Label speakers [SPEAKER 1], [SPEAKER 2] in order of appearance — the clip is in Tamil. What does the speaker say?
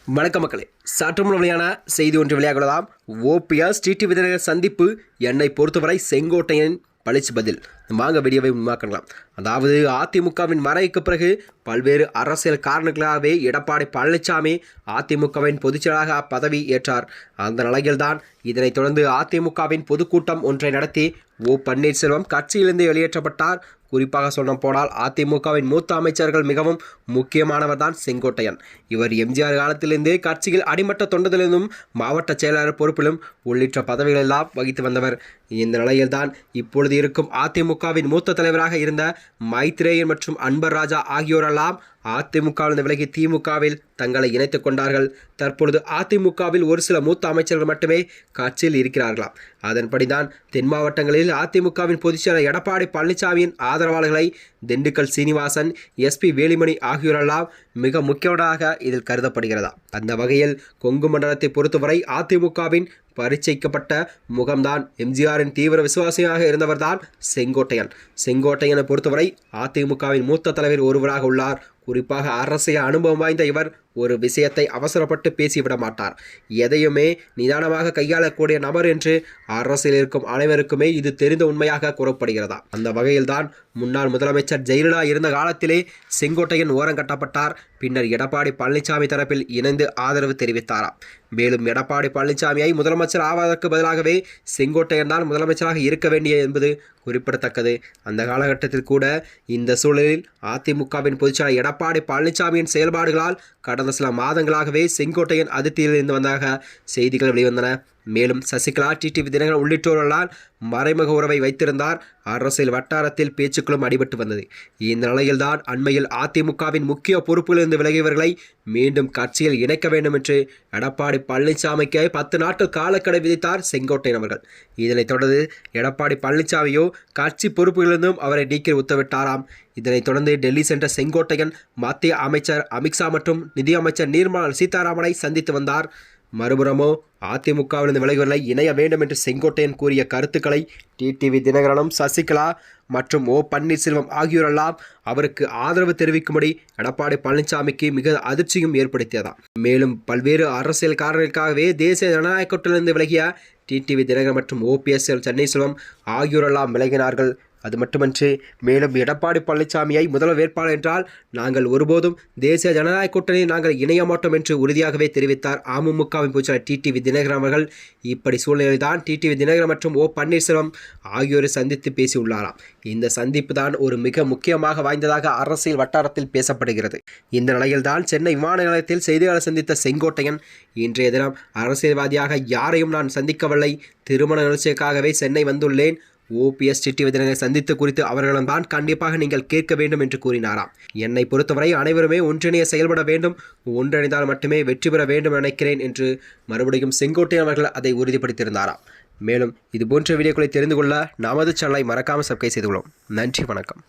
[SPEAKER 1] வணக்கம் மக்களே, சற்று முன் வெளியான செய்தி ஒன்று வெளியாகலாம். ஓபிஎஸ் டிடிவி தினகரன் சந்திப்பு என்னை பொறுத்தவரை செங்கோட்டையன் பளிச்சு பதில். வாங்க வீடியோவை உருவாக்கலாம். அதாவது அதிமுகவின் மறைவுக்கு பிறகு பல்வேறு அரசியல் காரணங்களாகவே எடப்பாடி பழனிசாமி அதிமுகவின் பொதுச்செயலாளராக பதவி ஏற்றார். அந்த நிலையில்தான் இதனைத் தொடர்ந்து அதிமுகவின் பொதுக்கூட்டம் ஒன்றை நடத்தி ஓ பன்னீர்செல்வம் கட்சியிலிருந்து வெளியேற்றப்பட்டார். குறிப்பாக சொல்ல போனால் அதிமுகவின் மூத்த அமைச்சர்கள் மிகவும் முக்கியமானவர் தான் செங்கோட்டையன். இவர் எம்ஜிஆர் காலத்திலிருந்தே கட்சியில் அடிமட்ட தொண்டதிலிருந்தும் மாவட்ட செயலாளர் பொறுப்பிலும் உள்ளிட்ட பதவிகளெல்லாம் வகித்து வந்தவர். இந்த நிலையில்தான் இப்பொழுது இருக்கும் அதிமுகவின் மூத்த தலைவராக இருந்த மைத்ரேயன் மற்றும் அன்பர் ராஜா ஆகியோரெல்லாம் அதிமுகவிலிருந்து விலகி திமுகவில் தங்களை இணைத்துக் கொண்டார்கள். தற்பொழுது அதிமுகவில் ஒரு சில மூத்த அமைச்சர்கள் மட்டுமே கட்சியில் இருக்கிறார்களாம். அதன்படிதான் தென் மாவட்டங்களில் அதிமுகவின் பொதுச்செயலாளர் எடப்பாடி பழனிசாமியின் ஆதரவாளர்களை திண்டுக்கல் சீனிவாசன், எஸ்பி வேலுமணி ஆகியோரெல்லாம் மிக முக்கியமானதாக இதில் கருதப்படுகிறதா. அந்த வகையில் கொங்கு மண்டலத்தை பொறுத்தவரை அதிமுகவின் பரிச்சயிக்கப்பட்ட முகம்தான் எம்ஜிஆரின் தீவிர விசுவாசியாக இருந்தவர்தான் செங்கோட்டையனை பொறுத்தவரை அதிமுகவின் மூத்த தலைவர் ஒருவராக உள்ளார். குறிப்பாக அரசியல் அனுபவம் வாய்ந்த இவர் ஒரு விஷயத்தை அவசரப்பட்டு பேசிவிட மாட்டார். எதையுமே நிதானமாக கையாளக்கூடிய நபர் என்று அரசியல் இருக்கும் அனைவருக்குமே இது தெரிந்த உண்மையாக கூறப்படுகிறதா. அந்த வகையில்தான் முன்னாள் முதலமைச்சர் ஜெயலலிதா இருந்த காலத்திலே செங்கோட்டையன் ஓரங்கட்டப்பட்டார். பின்னர் எடப்பாடி பழனிசாமி தரப்பில் இணைந்து ஆதரவு தெரிவித்தாராம். மேலும் எடப்பாடி பழனிசாமியை முதலமைச்சர் ஆவதற்கு பதிலாகவே செங்கோட்டையன் தான் முதலமைச்சராக இருக்க வேண்டிய என்பது குறிப்பிடத்தக்கது. அந்த காலகட்டத்தில் கூட இந்த சூழலில் அதிமுகவின் பொதுச்செயலாளர் எடப்பாடி பழனிசாமியின் செயல்பாடுகளால் கடந்த சில மாதங்களாகவே செங்கோட்டையன் அதிருப்தியில் இருந்து வந்ததாக செய்திகள் வெளிவந்தன. மேலும் சசிகலா, டிடிவி தினகரன் உள்ளிட்டோரெல்லாம் மறைமுக உறவை வைத்திருந்தார். அரசியல் வட்டாரத்தில் பேச்சுக்களும் அடிபட்டு வந்தது. இந்த நிலையில்தான் அண்மையில் அதிமுகவின் முக்கிய பொறுப்பிலிருந்து விலகியவர்களை மீண்டும் கட்சியில் இணைக்க வேண்டும் என்று எடப்பாடி பழனிசாமிக்கு 10 நாட்கள் காலக்கெடு விதித்தார் செங்கோட்டையன் அவர்கள். இதனைத் தொடர்ந்து எடப்பாடி பழனிசாமியோ கட்சி பொறுப்புகளிலிருந்தும் அவரை நீக்கி உத்தரவிட்டாராம். இதனைத் தொடர்ந்து டெல்லி சென்ற செங்கோட்டையன் மத்திய அமைச்சர் அமித்ஷா மற்றும் நிதியமைச்சர் நிர்மலா சீதாராமனை சந்தித்து வந்தார். மறுபுறமோ அதிமுகவிலிருந்து விலகுவதை இணைய வேண்டும் என்று செங்கோட்டையன் கூறிய கருத்துக்களை டிடிவி தினகரனும், சசிகலா மற்றும் ஓ பன்னீர்செல்வம் ஆகியோரெல்லாம் அவருக்கு ஆதரவு தெரிவிக்கும்படி எடப்பாடி பழனிசாமிக்கு மிக அதிர்ச்சியும் ஏற்படுத்தியதா. மேலும் பல்வேறு அரசியல் காரணங்களுக்காகவே தேசிய ஜனநாயக கூட்டணியிலிருந்து விலகிய டிடிவி தினகரன் மற்றும் ஓபிஎஸ் பன்னீர்செல்வம் ஆகியோரெல்லாம் விலகினார்கள். அது மட்டுமன்றி மேலும் எடப்பாடி பழனிசாமியை முதல்வர் வேட்பாளர் என்றால் நாங்கள் ஒருபோதும் தேசிய ஜனநாயக கூட்டணியில் நாங்கள் இணைய மாட்டோம் என்று உறுதியாகவே தெரிவித்தார் அமமுகவின் பொதுச்செயலாளர் டிடிவி தினகரன் அவர்கள். இப்படி சூழ்நிலையில்தான் டிடிவி தினகரன் மற்றும் ஓ பன்னீர்செல்வம் ஆகியோரை சந்தித்து பேசியுள்ளாராம். இந்த சந்திப்பு தான் ஒரு மிக முக்கியமாக வாய்ந்ததாக அரசியல் வட்டாரத்தில் பேசப்படுகிறது. இந்த நிலையில்தான் சென்னை விமான நிலையத்தில் செய்தியாளர் சந்தித்த செங்கோட்டையன், இன்றைய தினம் அரசியல்வாதியாக யாரையும் நான் சந்திக்கவில்லை, திருமண நிகழ்ச்சிக்காகவே சென்னை வந்துள்ளேன். ஓபிஎஸ் டிடிவி தினகரனை சந்தித்து குறித்து அவர்களிடம் தான் கண்டிப்பாக நீங்கள் கேட்க வேண்டும் என்று கூறினாராம். என்னை பொறுத்தவரை அனைவருமே ஒன்றிணைய செயல்பட வேண்டும், ஒன்றிணைந்தால் மட்டுமே வெற்றி பெற வேண்டும் நினைக்கிறேன் என்று மறுபடியும் செங்கோட்டையன் அவர்கள் அதை உறுதிப்படுத்தியிருந்தாராம். மேலும் இதுபோன்ற வீடியோக்களை தெரிந்து கொள்ள நமது சேனலை மறக்காமல் சப்ஸ்கிரைப் செய்து கொள்ளும். நன்றி, வணக்கம்.